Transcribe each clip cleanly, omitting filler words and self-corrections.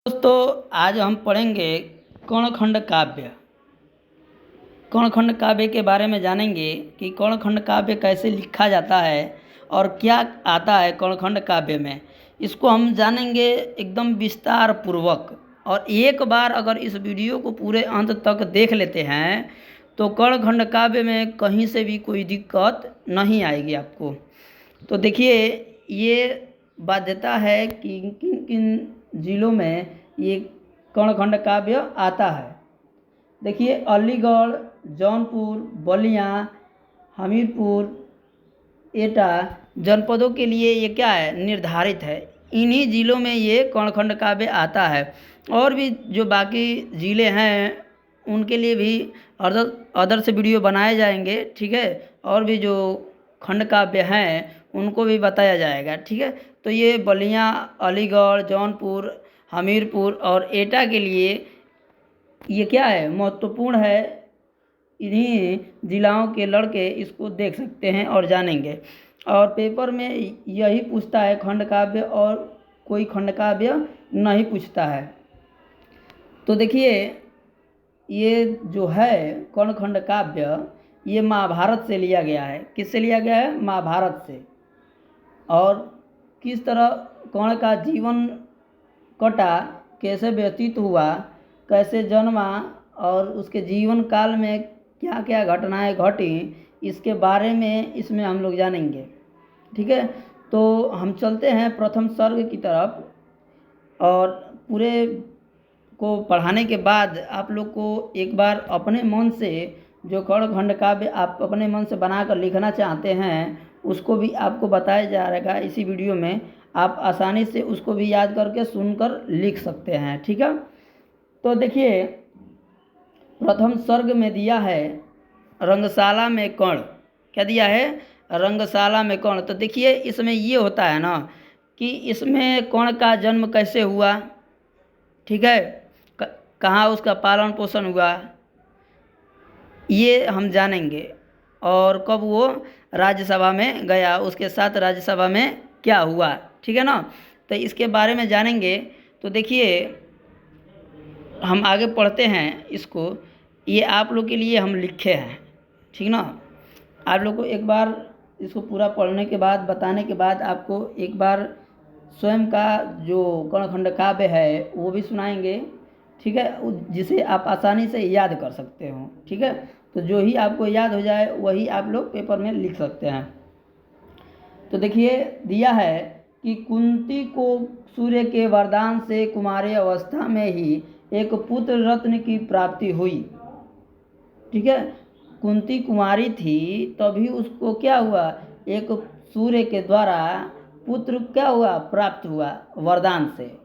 दोस्तों आज हम पढ़ेंगे कर्णखंड काव्य। कर्णखंड काव्य के बारे में जानेंगे कि कर्णखंड काव्य कैसे लिखा जाता है और क्या आता है कर्णखंड काव्य में। इसको हम जानेंगे एकदम विस्तार पूर्वक। और एक बार अगर इस वीडियो को पूरे अंत तक देख लेते हैं तो कर्णखंड काव्य में कहीं से भी कोई दिक्कत नहीं आएगी आपको। तो देखिए, ये बाध्यता है कि किन किन ज़िलों में ये कर्णखंड काव्य आता है। देखिए, अलीगढ़, जौनपुर, बलिया, हमीरपुर, एटा जनपदों के लिए ये क्या है, निर्धारित है। इन्हीं ज़िलों में ये कर्णखंड काव्य आता है। और भी जो बाकी ज़िले हैं उनके लिए भी अदर से वीडियो बनाए जाएंगे, ठीक है। और भी जो खंड काव्य हैं उनको भी बताया जाएगा, ठीक है। तो ये बलिया, अलीगढ़, जौनपुर, हमीरपुर और एटा के लिए ये क्या है, महत्वपूर्ण है। इन्हीं जिलाओं के लड़के इसको देख सकते हैं और जानेंगे। और पेपर में यही पूछता है खंड काव्य, और कोई खंड काव्य नहीं पूछता है। तो देखिए, ये जो है कर्णखंड काव्य, ये महाभारत से लिया गया है। किससे लिया गया है? महाभारत से। और किस तरह कर्ण का जीवन कटा, कैसे व्यतीत हुआ, कैसे जन्मा और उसके जीवन काल में क्या क्या घटनाएं घटी, इसके बारे में इसमें हम लोग जानेंगे, ठीक है। तो हम चलते हैं प्रथम सर्ग की तरफ। और पूरे को पढ़ाने के बाद आप लोग को एक बार अपने मन से जो कर्णखंड काव्य आप अपने मन से बनाकर लिखना चाहते हैं उसको भी आपको बताया जा रहेगा इसी वीडियो में। आप आसानी से उसको भी याद करके सुनकर लिख सकते हैं, ठीक है। तो देखिए, प्रथम सर्ग में दिया है रंगशाला में कर्ण। क्या दिया है? रंगशाला में कर्ण। तो देखिए, इसमें ये होता है ना कि इसमें कर्ण का जन्म कैसे हुआ, ठीक है, कहाँ उसका पालन पोषण हुआ, ये हम जानेंगे। और कब वो राज्यसभा में गया, उसके साथ राज्यसभा में क्या हुआ, ठीक है ना। तो इसके बारे में जानेंगे। तो देखिए, हम आगे पढ़ते हैं इसको। ये आप लोग के लिए हम लिखे हैं, ठीक ना। आप लोग को एक बार इसको पूरा पढ़ने के बाद, बताने के बाद, आपको एक बार स्वयं का जो कर्णखंड काव्य है वो भी सुनाएंगे, ठीक है, जिसे आप आसानी से याद कर सकते हो, ठीक है। तो जो ही आपको याद हो जाए वही आप लोग पेपर में लिख सकते हैं। तो देखिए, दिया है कि कुंती को सूर्य के वरदान से कुमारी अवस्था में ही एक पुत्र रत्न की प्राप्ति हुई, ठीक है। कुंती कुमारी थी तभी उसको क्या हुआ, एक सूर्य के द्वारा पुत्र क्या हुआ, प्राप्त हुआ वरदान से।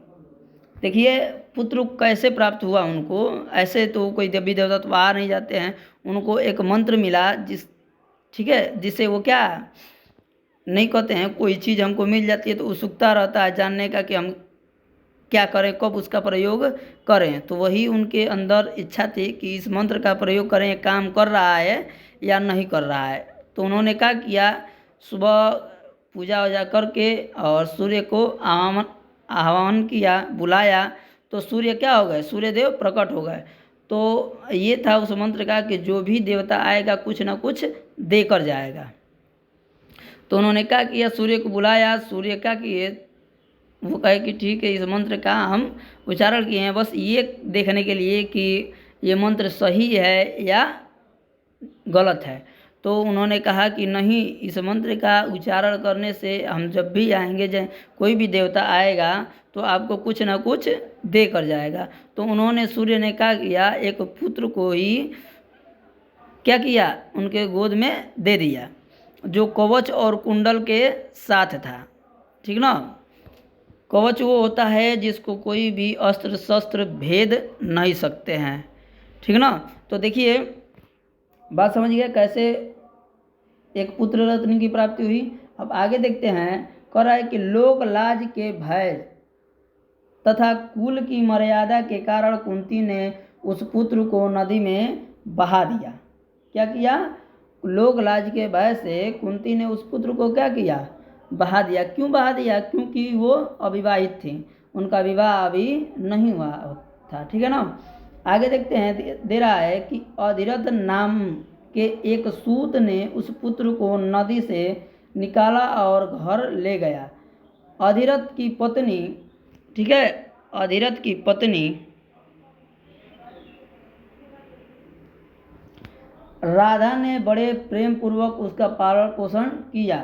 देखिए, पुत्र कैसे प्राप्त हुआ उनको, ऐसे तो कोई देवी देवता तो बाहर नहीं जाते हैं। उनको एक मंत्र मिला ठीक है, जिससे वो क्या नहीं कहते हैं, कोई चीज़ हमको मिल जाती है तो उत्सुकता रहता है जानने का कि हम क्या करें, कब उसका प्रयोग करें। तो वही उनके अंदर इच्छा थी कि इस मंत्र का प्रयोग करें, काम कर रहा है या नहीं कर रहा है। तो उन्होंने क्या किया, सुबह पूजा वूजा करके और सूर्य को आह्वान किया, बुलाया, तो सूर्य क्या हो गए, सूर्य देव प्रकट हो गए। तो ये था उस मंत्र का कि जो भी देवता आएगा कुछ ना कुछ देकर जाएगा। तो उन्होंने क्या किया, सूर्य को बुलाया। सूर्य क्या किए, वो कहे कि ठीक है, इस मंत्र का हम उच्चारण किए हैं बस ये देखने के लिए कि ये मंत्र सही है या गलत है। तो उन्होंने कहा कि नहीं, इस मंत्र का उच्चारण करने से हम जब भी आएंगे, जब कोई भी देवता आएगा तो आपको कुछ ना कुछ दे कर जाएगा। तो उन्होंने, सूर्य ने क्या किया, एक पुत्र को ही क्या किया, उनके गोद में दे दिया, जो कवच और कुंडल के साथ था, ठीक ना। कवच वो होता है जिसको कोई भी अस्त्र शस्त्र भेद नहीं सकते हैं, ठीक ना। तो देखिए, बात समझ गया कैसे एक पुत्र रत्न की प्राप्ति हुई। अब आगे देखते हैं। कह रहा है कि लोक लाज के भय तथा कुल की मर्यादा के कारण कुंती ने उस पुत्र को नदी में बहा दिया। क्या किया, लोक लाज के भय से कुंती ने उस पुत्र को क्या किया, बहा दिया। क्यों बहा दिया? क्योंकि वो अविवाहित थी, उनका विवाह अभी नहीं हुआ था। ठीक है ना। आगे देखते हैं, दे रहा है कि अधिरथ नाम के एक सूत ने उस पुत्र को नदी से निकाला और घर ले गया। अधिरथ की पत्नी, ठीक है, अधिरथ की पत्नी राधा ने बड़े प्रेम पूर्वक उसका पालन पोषण किया।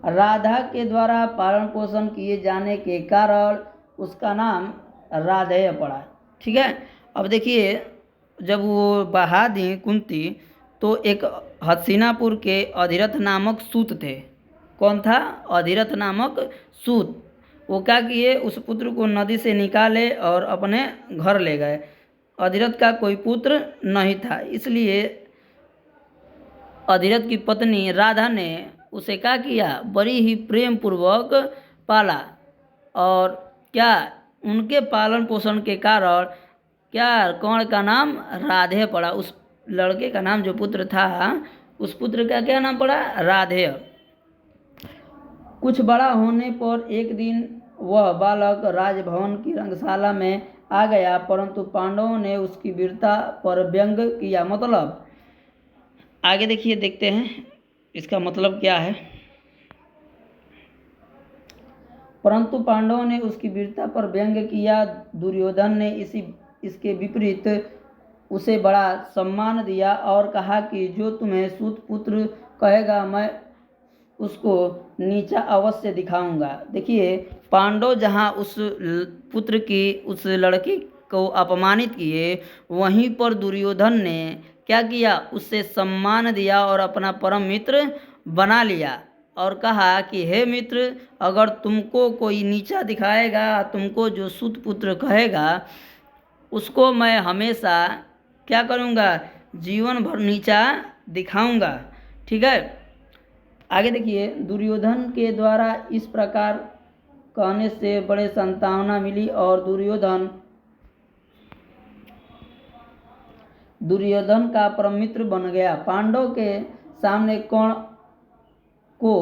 राधा के द्वारा पालन पोषण किए जाने के कारण उसका नाम राधेय पड़ा। ठीक है। अब देखिए, जब वो बहा दी कुंती, तो एक हस्तिनापुर के अधिरथ नामक सूत थे। कौन था? अधिरथ नामक सूत। वो क्या किए, उस पुत्र को नदी से निकाले और अपने घर ले गए। अधिरथ का कोई पुत्र नहीं था, इसलिए अधिरथ की पत्नी राधा ने उसे क्या किया, बड़ी ही प्रेम पूर्वक पाला। और क्या, उनके पालन पोषण के कारण क्या, कौन का नाम राधेय पड़ा। उस लड़के का नाम, जो पुत्र था, उस पुत्र का क्या नाम पड़ा? राधेय। कुछ बड़ा होने पर एक दिन वह बालक राजभवन की रंगशाला में आ गया, परंतु पांडवों ने उसकी वीरता पर व्यंग किया। मतलब आगे देखिए, देखते हैं इसका मतलब क्या है। परंतु पांडवों ने उसकी वीरता पर व्यंग किया। दुर्योधन ने इसके विपरीत उसे बड़ा सम्मान दिया और कहा कि जो तुम्हें सूत पुत्र कहेगा, मैं उसको नीचा अवश्य दिखाऊंगा। देखिए, पांडव जहाँ उस पुत्र की, उस लड़की को अपमानित किए, वहीं पर दुर्योधन ने क्या किया, उससे सम्मान दिया और अपना परम मित्र बना लिया और कहा कि हे मित्र, अगर तुमको कोई नीचा दिखाएगा, तुमको जो सूत पुत्र कहेगा, उसको मैं हमेशा क्या करूँगा, जीवन भर नीचा दिखाऊंगा। ठीक है। आगे देखिए, दुर्योधन के द्वारा इस प्रकार कहने से बड़े सांत्वना मिली और दुर्योधन का परम मित्र बन गया। पांडव के सामने कर्ण को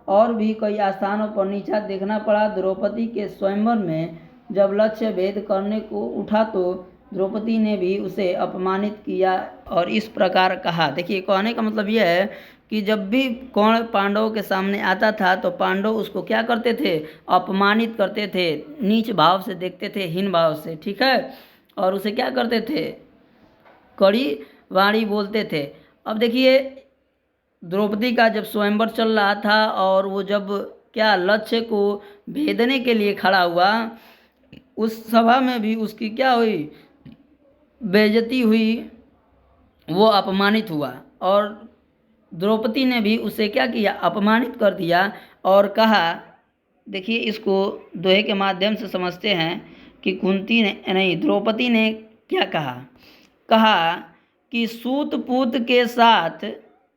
और भी कई स्थानों पर नीचा देखना पड़ा। द्रौपदी के स्वयंवर में जब लक्ष्य भेद करने को उठा, तो द्रौपदी ने भी उसे अपमानित किया और इस प्रकार कहा। देखिए, कहने का मतलब यह है कि जब भी कौन पांडवों के सामने आता था, तो पांडव उसको क्या करते थे, अपमानित करते थे, नीच भाव से देखते थे, हीन भाव से। ठीक है। और उसे क्या करते थे, कड़ी वाणी बोलते थे। अब देखिए, द्रौपदी का जब स्वयंवर चल रहा था और वो जब क्या लक्ष्य को भेदने के लिए खड़ा हुआ, उस सभा में भी उसकी क्या हुई, बेइज्जती हुई, वो अपमानित हुआ और द्रौपदी ने भी उसे क्या किया, अपमानित कर दिया और कहा। देखिए, इसको दोहे के माध्यम से समझते हैं कि कुंती ने नहीं, द्रौपदी ने क्या कहा, कि सूत पुत्र के साथ,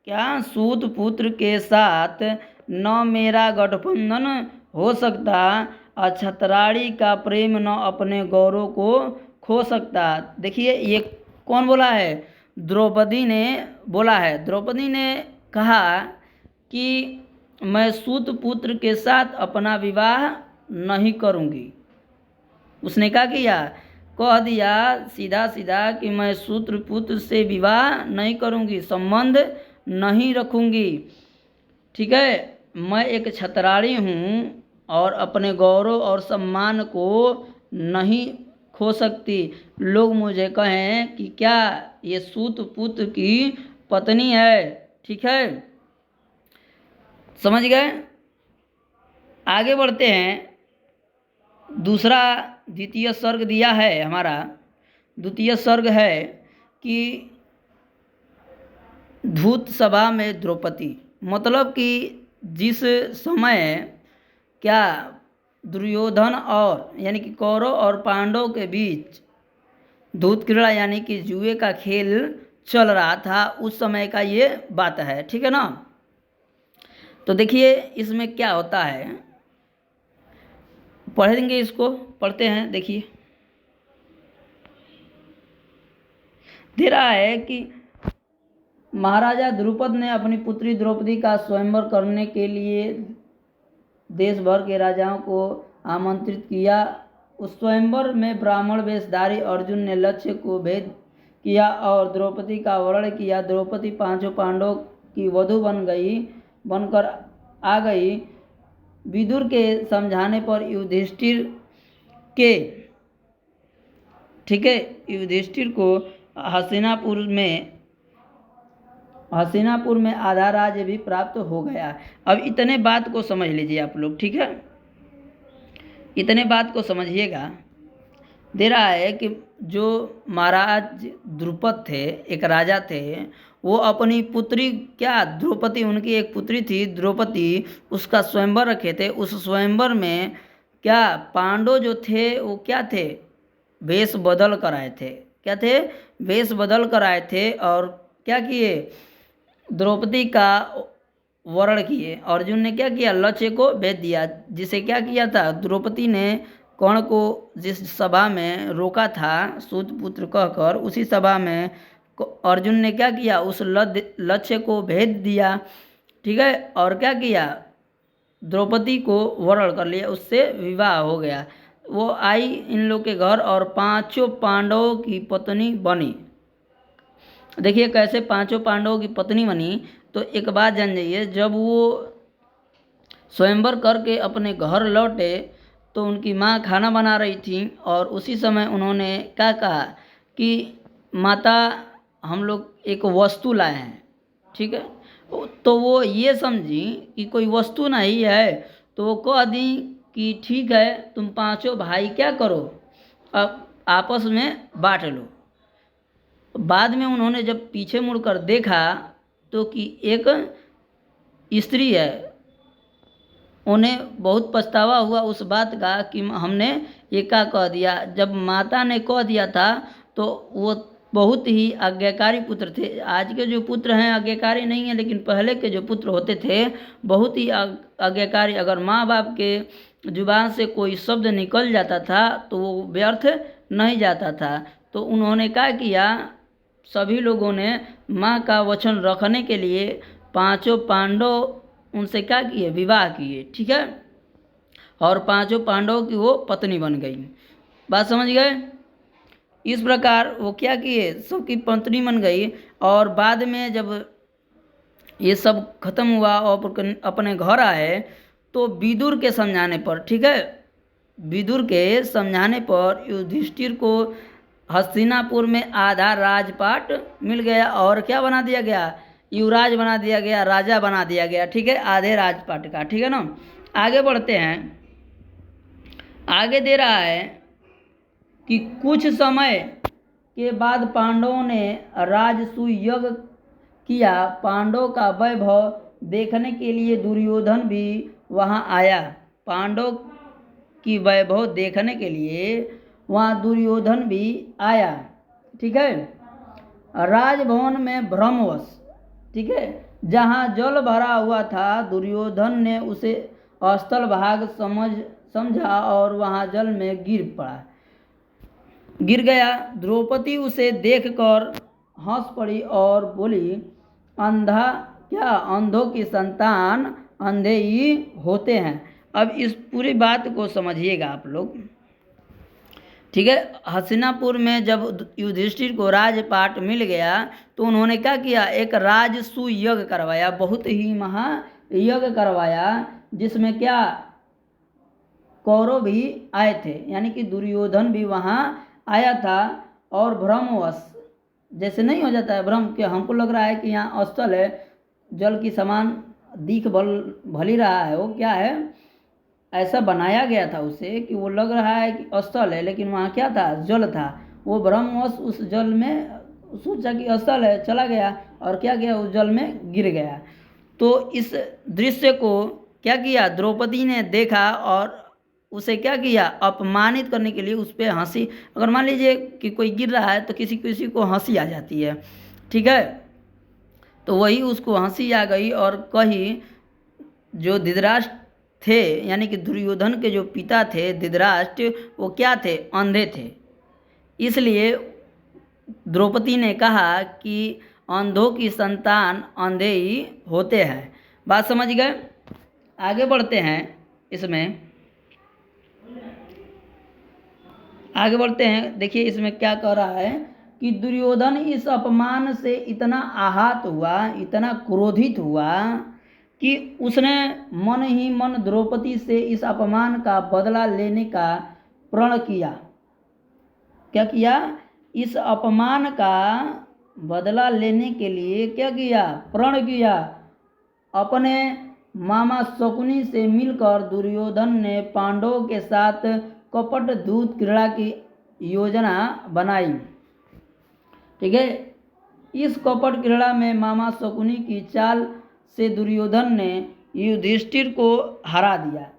क्या, सूत पुत्र के साथ न मेरा गठबंधन हो सकता, छतराड़ी का प्रेम न अपने गौरव को खो सकता। देखिए, ये कौन बोला है, द्रौपदी ने बोला है। द्रौपदी ने कहा कि मैं सूत पुत्र के साथ अपना विवाह नहीं करूंगी। उसने क्या किया, कह दिया सीधा सीधा कि मैं सूत पुत्र से विवाह नहीं करूंगी, संबंध नहीं रखूंगी। ठीक है। मैं एक छतराड़ी हूँ और अपने गौरव और सम्मान को नहीं खो सकती। लोग मुझे कहें कि क्या ये सूत पुत्र की पत्नी है। ठीक है, समझ गए। आगे बढ़ते हैं। दूसरा द्वितीय सर्ग दिया है हमारा। द्वितीय सर्ग है कि धूत सभा में द्रौपदी, मतलब कि जिस समय क्या दुर्योधन और यानी कि कौरव और पांडव के बीच धूत क्रीड़ा यानी कि जुए का खेल चल रहा था, उस समय का ये बात है। ठीक है ना। तो देखिए, इसमें क्या होता है, पढ़ेंगे, इसको पढ़ते हैं। देखिए, दे रहा है कि महाराजा द्रुपद ने अपनी पुत्री द्रौपदी का स्वयंवर करने के लिए देश भर के राजाओं को आमंत्रित किया उस स्वयंवर में ब्राह्मण वेशधारी अर्जुन ने लक्ष्य को भेद किया और द्रौपदी का वर्ण किया। द्रौपदी पांचों पांडवों की वधू बनकर आ गई। विदुर के समझाने पर युधिष्ठिर के ठीक है युधिष्ठिर को हस्तिनापुर में आधा राज्य भी प्राप्त हो गया। अब इतने बात को समझ लीजिए आप लोग, ठीक है, इतने बात को समझिएगा। दे रहा है कि जो महाराज द्रुपद थे, एक राजा थे, वो अपनी पुत्री क्या द्रौपदी, उनकी एक पुत्री थी द्रौपदी, उसका स्वयंवर रखे थे। उस स्वयंवर में क्या पांडव जो थे वो क्या थे, वेश बदल कर आए थे। क्या थे, वेश बदल कर आए थे और क्या किए, द्रौपदी का वर्ण किए। अर्जुन ने क्या किया, लक्ष्य को भेद दिया। जिसे क्या किया था, द्रौपदी ने कर्ण को जिस सभा में रोका था सूत पुत्र कहकर, उसी सभा में अर्जुन ने क्या किया, उस लक्ष्य को भेद दिया, ठीक है, और क्या किया, द्रौपदी को वर्ण कर लिया, उससे विवाह हो गया। वो आई इन लोग के घर और पांचों पांडवों की पत्नी बनी। देखिए कैसे पांचों पांडवों की पत्नी बनी। तो एक बात जान जाइए, जब वो स्वयंवर करके अपने घर लौटे तो उनकी माँ खाना बना रही थी और उसी समय उन्होंने क्या कहा कि माता हम लोग एक वस्तु लाए हैं, ठीक है। तो वो ये समझी कि कोई वस्तु नहीं है, तो वो कह दी कि ठीक है तुम पांचों भाई क्या करो, अब आपस में बांट लो। बाद में उन्होंने जब पीछे मुड़कर देखा तो कि एक स्त्री है, उन्हें बहुत पछतावा हुआ उस बात का कि हमने ये क्या कह दिया। जब माता ने कह दिया था तो वो बहुत ही आज्ञाकारी पुत्र थे। आज के जो पुत्र हैं आज्ञाकारी नहीं है, लेकिन पहले के जो पुत्र होते थे बहुत ही आज्ञाकारी। अगर माँ बाप के जुबान से कोई शब्द निकल जाता था तो वो व्यर्थ नहीं जाता था। तो उन्होंने क्या किया, सभी लोगों ने माँ का वचन रखने के लिए पांचों पांडव उनसे क्या किए, विवाह किए, ठीक है, और पांचों पांडवों की वो पत्नी बन गई। बात समझ गए। इस प्रकार वो क्या किए, सबकी पत्नी बन गई। और बाद में जब ये सब खत्म हुआ और अपने घर आए तो विदुर के समझाने पर, ठीक है, विदुर के समझाने पर युधिष्ठिर को हस्तिनापुर में आधा राजपाट मिल गया और क्या बना दिया गया, युवराज बना दिया गया, राजा बना दिया गया, ठीक है, आधे राजपाट का, ठीक है ना। आगे बढ़ते हैं। आगे दे रहा है कि कुछ समय के बाद पांडवों ने राजसूय यज्ञ किया। पांडवों का वैभव देखने के लिए दुर्योधन भी वहां आया। पांडव की वैभव देखने के लिए वहाँ दुर्योधन भी आया, ठीक है। राजभवन में भ्रमवश, ठीक है, जहाँ जल भरा हुआ था, दुर्योधन ने उसे स्थल भाग समझा और वहाँ जल में गिर गया। द्रौपदी उसे देखकर हंस पड़ी और बोली, अंधा क्या, अंधों की संतान अंधे ही होते हैं। अब इस पूरी बात को समझिएगा आप लोग, ठीक है। हस्तिनापुर में जब युधिष्ठिर को राजपाट मिल गया तो उन्होंने क्या किया, एक राजसूय यज्ञ करवाया, बहुत ही महायज्ञ करवाया, जिसमें क्या कौरव भी आए थे, यानी कि दुर्योधन भी वहाँ आया था। और भ्रमवश, जैसे नहीं हो जाता है भ्रम कि हमको लग रहा है कि यहाँ स्थल है, जल की समान दिख भली रहा है, वो क्या है, ऐसा बनाया गया था उसे कि वो लग रहा है कि स्थल है, लेकिन वहाँ क्या था, जल था। वो ब्रह्मवश उस जल में सोचा कि स्थल है, चला गया और क्या किया, उस जल में गिर गया। तो इस दृश्य को क्या किया, द्रौपदी ने देखा और उसे क्या किया, अपमानित करने के लिए उस पर हंसी। अगर मान लीजिए कि कोई गिर रहा है तो किसी किसी को हंसी आ जाती है, ठीक है, तो वही उसको हंसी आ गई और कही, जो धृतराष्ट्र थे यानी कि दुर्योधन के जो पिता थे धृतराष्ट्र, वो क्या थे, अंधे थे। इसलिए द्रौपदी ने कहा कि अंधों की संतान अंधे ही होते हैं। बात समझ गए। आगे बढ़ते हैं। इसमें आगे बढ़ते हैं। देखिए इसमें क्या कह रहा है कि दुर्योधन इस अपमान से इतना आहत हुआ, इतना क्रोधित हुआ कि उसने मन ही मन द्रौपदी से इस अपमान का बदला लेने का प्रण किया। क्या किया? इस अपमान का बदला लेने के लिए क्या किया? प्रण किया। अपने मामा शकुनी से मिलकर दुर्योधन ने पांडवों के साथ कपट दूत क्रीड़ा की योजना बनाई। ठीक है, इस कपट क्रीड़ा में मामा शकुनी की चाल से दुर्योधन ने युधिष्ठिर को हरा दिया।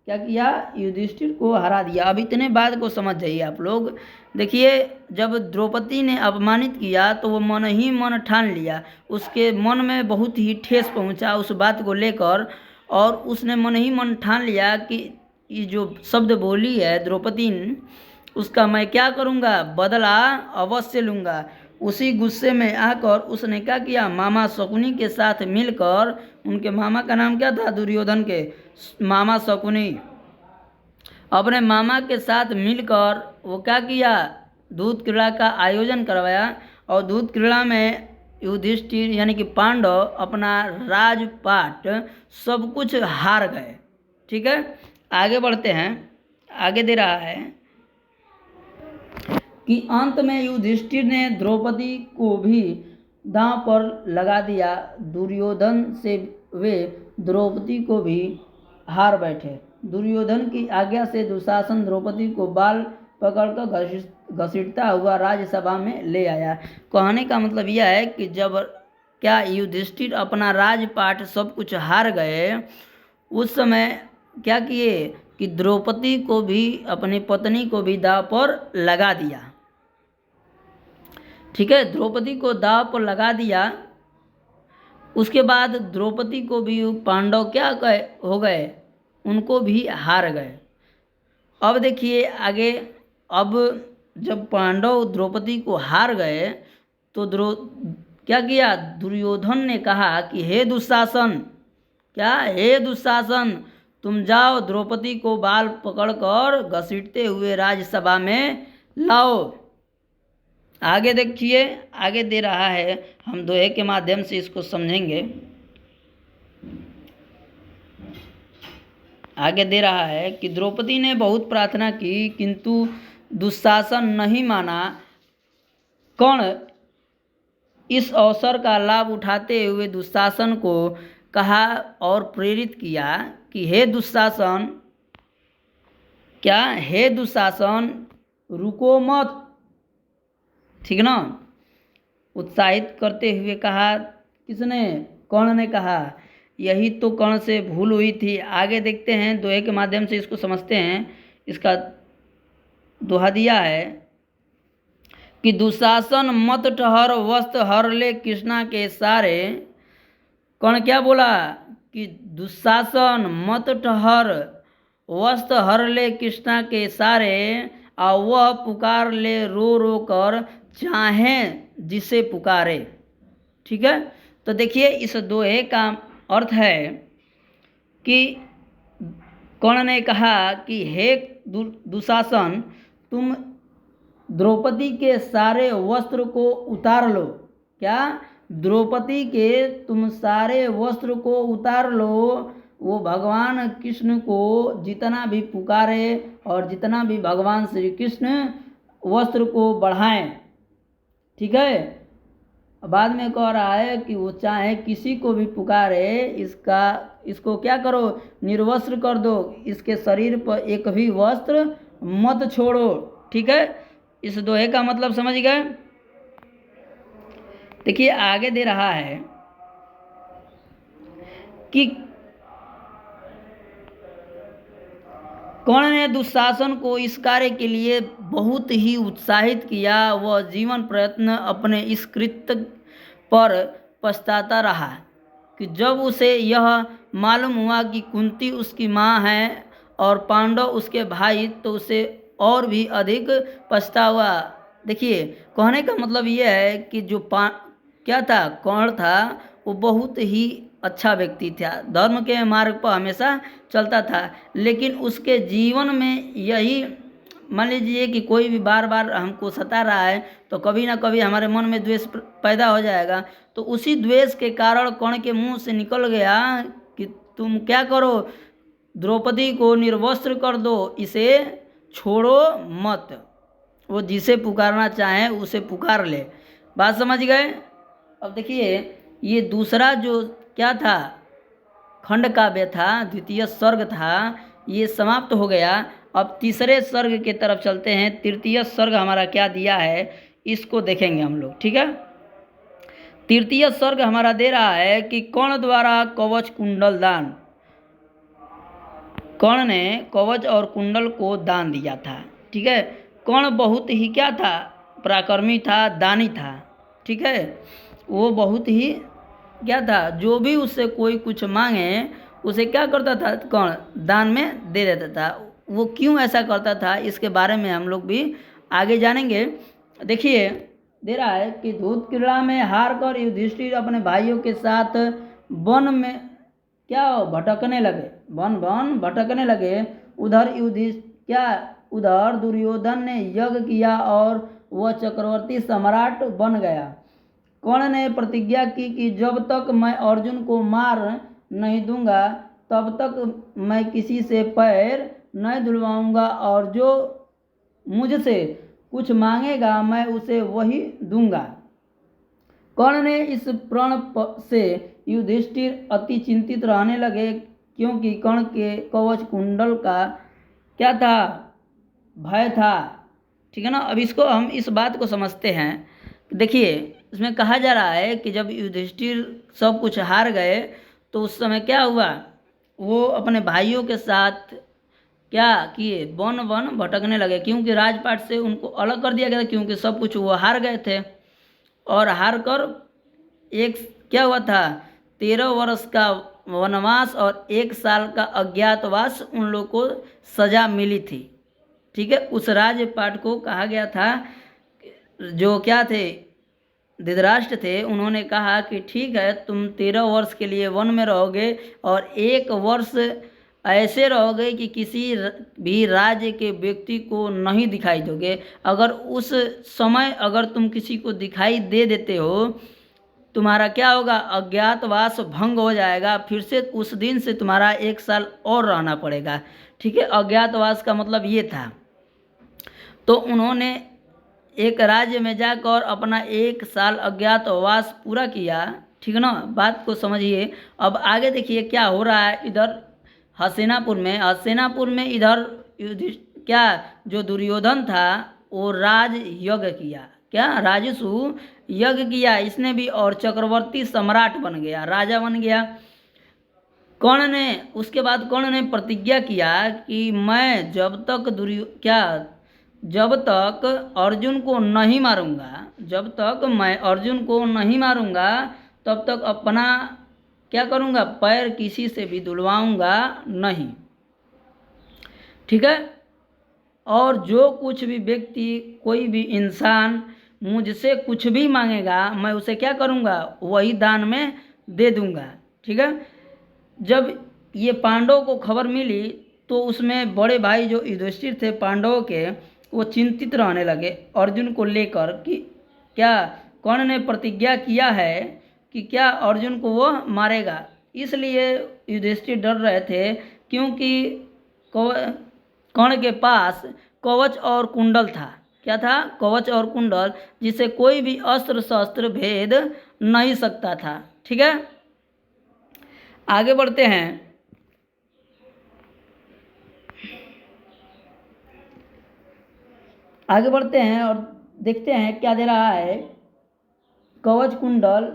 क्या किया? युधिष्ठिर को हरा दिया। अब इतने बात को समझ जाइए आप लोग। देखिए जब द्रौपदी ने अपमानित किया तो वो मन ही मन ठान लिया, उसके मन में बहुत ही ठेस पहुंचा उस बात को लेकर, और उसने मन ही मन ठान लिया कि ये जो शब्द बोली है द्रौपदी ने, उसका मैं क्या करूंगा? बदला अवश्य लूंगा। उसी गुस्से में आकर उसने क्या किया? मामा शकुनी के साथ मिलकर, उनके मामा का नाम क्या था? दुर्योधन के मामा शकुनी, अपने मामा के साथ मिलकर वो क्या किया? दूत क्रीड़ा का आयोजन करवाया, और दूत क्रीड़ा में युधिष्ठिर यानी कि पांडव अपना राजपाट सब कुछ हार गए। ठीक है, आगे बढ़ते हैं। आगे दे रहा है कि अंत में युधिष्ठिर ने द्रौपदी को भी दांव पर लगा दिया। दुर्योधन से वे द्रौपदी को भी हार बैठे। दुर्योधन की आज्ञा से दुशासन द्रौपदी को बाल पकड़कर घसीटता हुआ राज्यसभा में ले आया। कहने का मतलब यह है कि जब क्या युधिष्ठिर अपना राजपाट सब कुछ हार गए, उस समय क्या किए कि द्रौपदी को भी, अपनी पत्नी को भी दांव पर लगा दिया। ठीक है, द्रौपदी को दांव पर लगा दिया। उसके बाद द्रौपदी को भी पांडव क्या हो गए? उनको भी हार गए। अब देखिए आगे, अब जब पांडव द्रौपदी को हार गए तो क्या किया? दुर्योधन ने कहा कि हे दुशासन, क्या? हे दुशासन, तुम जाओ द्रौपदी को बाल पकड़कर घसीटते हुए राज्यसभा में लाओ। आगे देखिए, आगे दे रहा है, हम दोहे के माध्यम से इसको समझेंगे। आगे दे रहा है कि द्रौपदी ने बहुत प्रार्थना की किंतु दुशासन नहीं माना। कर्ण इस अवसर का लाभ उठाते हुए दुशासन को कहा और प्रेरित किया कि हे दुशासन, क्या? हे दुशासन, रुको मत। ठीक ना? उत्साहित करते हुए कहा। किसने? कर्ण ने कहा। यही तो कर्ण से भूल हुई थी। आगे देखते हैं, दोहे के माध्यम से इसको समझते हैं। इसका दोहा दिया है कि दुशासन मत ठहर, वस्त्र हर ले कृष्णा के सारे। कर्ण क्या बोला कि दुशासन मत ठहर, वस्त्र हर ले कृष्णा के सारे, और वह पुकार ले रो रो कर, चाहे जिसे पुकारे। ठीक है, तो देखिए इस दोहे का अर्थ है कि कर्ण ने कहा कि हे दुशासन, तुम द्रौपदी के सारे वस्त्र को उतार लो। क्या? द्रौपदी के तुम सारे वस्त्र को उतार लो। वो भगवान कृष्ण को जितना भी पुकारे और जितना भी भगवान श्री कृष्ण वस्त्र को बढ़ाएं। ठीक है, बाद में कह रहा है कि वो चाहे किसी को भी पुकारे, इसको क्या करो? निर्वस्त्र कर दो, इसके शरीर पर एक भी वस्त्र मत छोड़ो। ठीक है, इस दोहे का मतलब समझ गए? देखिए आगे दे रहा है कि कर्ण ने दुशासन को इस कार्य के लिए बहुत ही उत्साहित किया। वह जीवन प्रयत्न अपने इस कृत्य पर पछताता रहा कि जब उसे यह मालूम हुआ कि कुंती उसकी माँ है और पांडव उसके भाई, तो उसे और भी अधिक पछतावा। देखिए कहने का मतलब यह है कि जो क्या था? कर्ण था, वो बहुत ही अच्छा व्यक्ति था, धर्म के मार्ग पर हमेशा चलता था, लेकिन उसके जीवन में यही मान लीजिए कि कोई भी बार बार हमको सता रहा है तो कभी ना कभी हमारे मन में द्वेष पैदा हो जाएगा। तो उसी द्वेष के कारण कर्ण के मुंह से निकल गया कि तुम क्या करो, द्रौपदी को निर्वस्त्र कर दो, इसे छोड़ो मत। वो जिसे पुकारना चाहे उसे पुकार ले। बात समझ गए। अब देखिए ये दूसरा जो क्या था खंड काव्य था, द्वितीय सर्ग था, ये समाप्त हो गया। अब तीसरे सर्ग के तरफ चलते हैं। तृतीय सर्ग हमारा क्या दिया है इसको देखेंगे हम लोग, ठीक है। तृतीय सर्ग हमारा दे रहा है कि कर्ण द्वारा कवच कुंडल दान। कर्ण ने कवच और कुंडल को दान दिया था, ठीक है। कर्ण बहुत ही क्या था, पराक्रमी था, दानी था, ठीक है। वो बहुत ही क्या था, जो भी उससे कोई कुछ मांगे उसे क्या करता था, कर्ण दान में दे देता था। वो क्यों ऐसा करता था इसके बारे में हम लोग भी आगे जानेंगे। देखिए दे रहा है कि धूत क्रीड़ा में हार कर युधिष्ठिर अपने भाइयों के साथ वन में क्या भटकने लगे, वन भटकने लगे। उधर दुर्योधन ने यज्ञ किया और वह चक्रवर्ती सम्राट बन गया। कर्ण ने प्रतिज्ञा की कि जब तक मैं अर्जुन को मार नहीं दूंगा तब तक मैं किसी से पैर नहीं धुलवाऊंगा और जो मुझसे कुछ मांगेगा मैं उसे वही दूंगा। कर्ण ने इस प्रण से युधिष्ठिर अति चिंतित रहने लगे क्योंकि कर्ण के कवच कुंडल का क्या था, भय था, ठीक है ना। अब इसको हम इस बात को समझते हैं। देखिए इसमें कहा जा रहा है कि जब युधिष्ठिर सब कुछ हार गए तो उस समय क्या हुआ, वो अपने भाइयों के साथ क्या किए, वन भटकने लगे क्योंकि राजपाट से उनको अलग कर दिया गया था, क्योंकि सब कुछ वो हार गए थे। और हार कर एक क्या हुआ था, 13 वर्ष का वनवास और 1 साल का अज्ञातवास उन लोग को सजा मिली थी, ठीक है। उस राजपाट को कहा गया था, जो क्या थे धृतराष्ट्र थे, उन्होंने कहा कि ठीक है तुम 13 वर्ष के लिए वन में रहोगे और 1 वर्ष ऐसे रहोगे कि किसी भी राज्य के व्यक्ति को नहीं दिखाई दोगे। अगर उस समय अगर तुम किसी को दिखाई दे देते हो तुम्हारा क्या होगा, अज्ञातवास भंग हो जाएगा, फिर से उस दिन से तुम्हारा 1 साल और रहना पड़ेगा, ठीक है। अज्ञातवास का मतलब ये था। तो उन्होंने एक राज्य में जाकर अपना 1 साल अज्ञातवास पूरा किया, ठीक है ना। बात को समझिए। अब आगे देखिए क्या हो रहा है इधर हस्तिनापुर में इधर क्या जो दुर्योधन था वो राज यज्ञ किया, क्या राजसु यज्ञ किया इसने भी, और चक्रवर्ती सम्राट बन गया, राजा बन गया। उसके बाद कर्ण ने प्रतिज्ञा किया कि मैं जब तक अर्जुन को नहीं मारूंगा, जब तक मैं अर्जुन को नहीं मारूंगा तब तक अपना क्या करूंगा, पैर किसी से भी धुलवाऊंगा नहीं, ठीक है। और जो कुछ भी व्यक्ति कोई भी इंसान मुझसे कुछ भी मांगेगा मैं उसे क्या करूंगा, वही दान में दे दूंगा, ठीक है। जब ये पांडवों को खबर मिली तो उसमें बड़े भाई जो युधिष्ठिर थे पांडवों के, वो चिंतित रहने लगे अर्जुन को लेकर कि क्या कर्ण ने प्रतिज्ञा किया है कि क्या अर्जुन को वो मारेगा। इसलिए युधिष्ठिर डर रहे थे क्योंकि कर्ण के पास कवच और कुंडल था, क्या था, कवच और कुंडल, जिसे कोई भी अस्त्र शस्त्र भेद नहीं सकता था, ठीक है। आगे बढ़ते हैं। और देखते हैं क्या दे रहा है। कवच कुंडल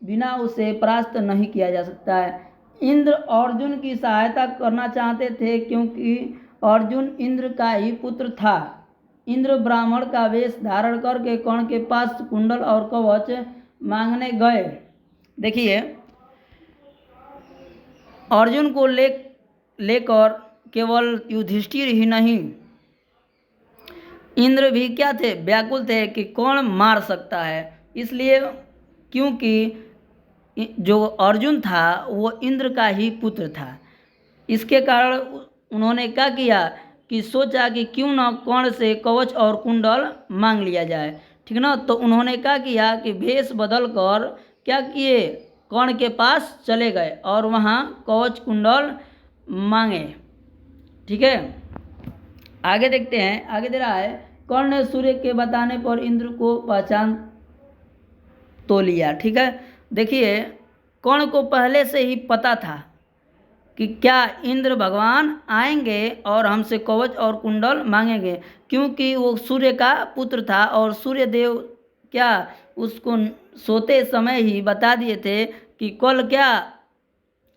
बिना उसे परास्त नहीं किया जा सकता है। इंद्र अर्जुन की सहायता करना चाहते थे क्योंकि अर्जुन इंद्र का ही पुत्र था। इंद्र ब्राह्मण का वेश धारण करके कर्ण के पास कुंडल और कवच मांगने गए। देखिए अर्जुन को लेकर केवल युधिष्ठिर ही नहीं, इंद्र भी क्या थे, व्याकुल थे कि कौन मार सकता है। इसलिए क्योंकि जो अर्जुन था वो इंद्र का ही पुत्र था, इसके कारण उन्होंने क्या किया, कि सोचा कि क्यों न कर्ण से कवच और कुंडल मांग लिया जाए, ठीक ना। तो उन्होंने क्या किया कि भेष बदल कर क्या किए, कर्ण के पास चले गए और वहाँ कवच कुंडल मांगे, ठीक है। आगे देखते हैं, आगे दे रहा है, कर्ण ने सूर्य के बताने पर इंद्र को पहचान तो लिया, ठीक है। देखिए कर्ण को पहले से ही पता था कि क्या इंद्र भगवान आएंगे और हमसे कवच और कुंडल मांगेंगे, क्योंकि वो सूर्य का पुत्र था और सूर्य देव क्या उसको सोते समय ही बता दिए थे कि कल क्या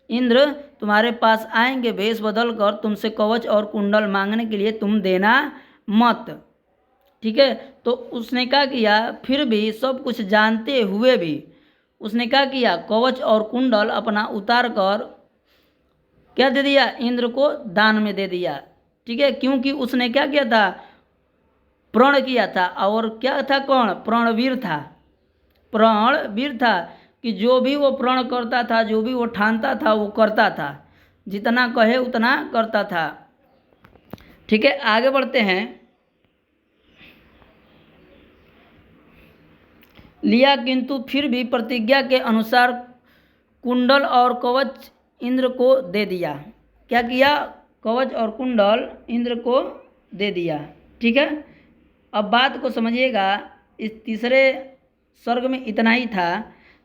इंद्र तुम्हारे पास आएंगे भेष बदल कर तुमसे कवच और कुंडल मांगने के लिए, तुम देना मत, ठीक है। तो उसने क्या किया, फिर भी सब कुछ जानते हुए भी उसने क्या किया, कवच और कुंडल अपना उतार कर क्या दे दिया, इंद्र को दान में दे दिया, ठीक है। क्योंकि उसने क्या किया था, प्रण किया था, और क्या था, कौन प्रणवीर था, प्रणवीर था कि जो भी वो प्रण करता था, जो भी वो ठानता था वो करता था, जितना कहे उतना करता था, ठीक है। आगे बढ़ते हैं, लिया किंतु फिर भी प्रतिज्ञा के अनुसार कुंडल और कवच इंद्र को दे दिया। क्या किया, कवच और कुंडल इंद्र को दे दिया, ठीक है। अब बात को समझिएगा, इस तीसरे सर्ग में इतना ही था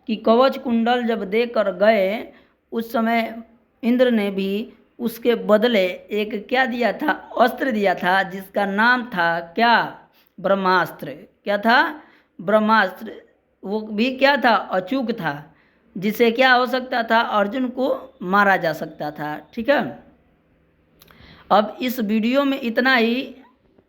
कि कवच कुंडल जब देकर गए उस समय इंद्र ने भी उसके बदले एक क्या दिया था, अस्त्र दिया था, जिसका नाम था क्या, ब्रह्मास्त्र। क्या था, ब्रह्मास्त्र। वो भी क्या था, अचूक था, जिसे क्या हो सकता था, अर्जुन को मारा जा सकता था, ठीक है। अब इस वीडियो में इतना ही।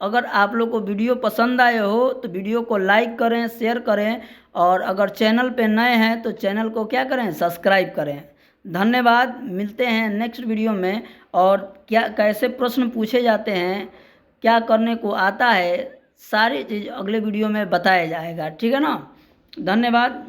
अगर आप लोग को वीडियो पसंद आए हो तो वीडियो को लाइक करें, शेयर करें, और अगर चैनल पे नए हैं तो चैनल को क्या करें, सब्सक्राइब करें। धन्यवाद, मिलते हैं नेक्स्ट वीडियो में। और क्या कैसे प्रश्न पूछे जाते हैं, क्या करने को आता है, सारी चीज़ अगले वीडियो में बताया जाएगा, ठीक है ना। धन्यवाद।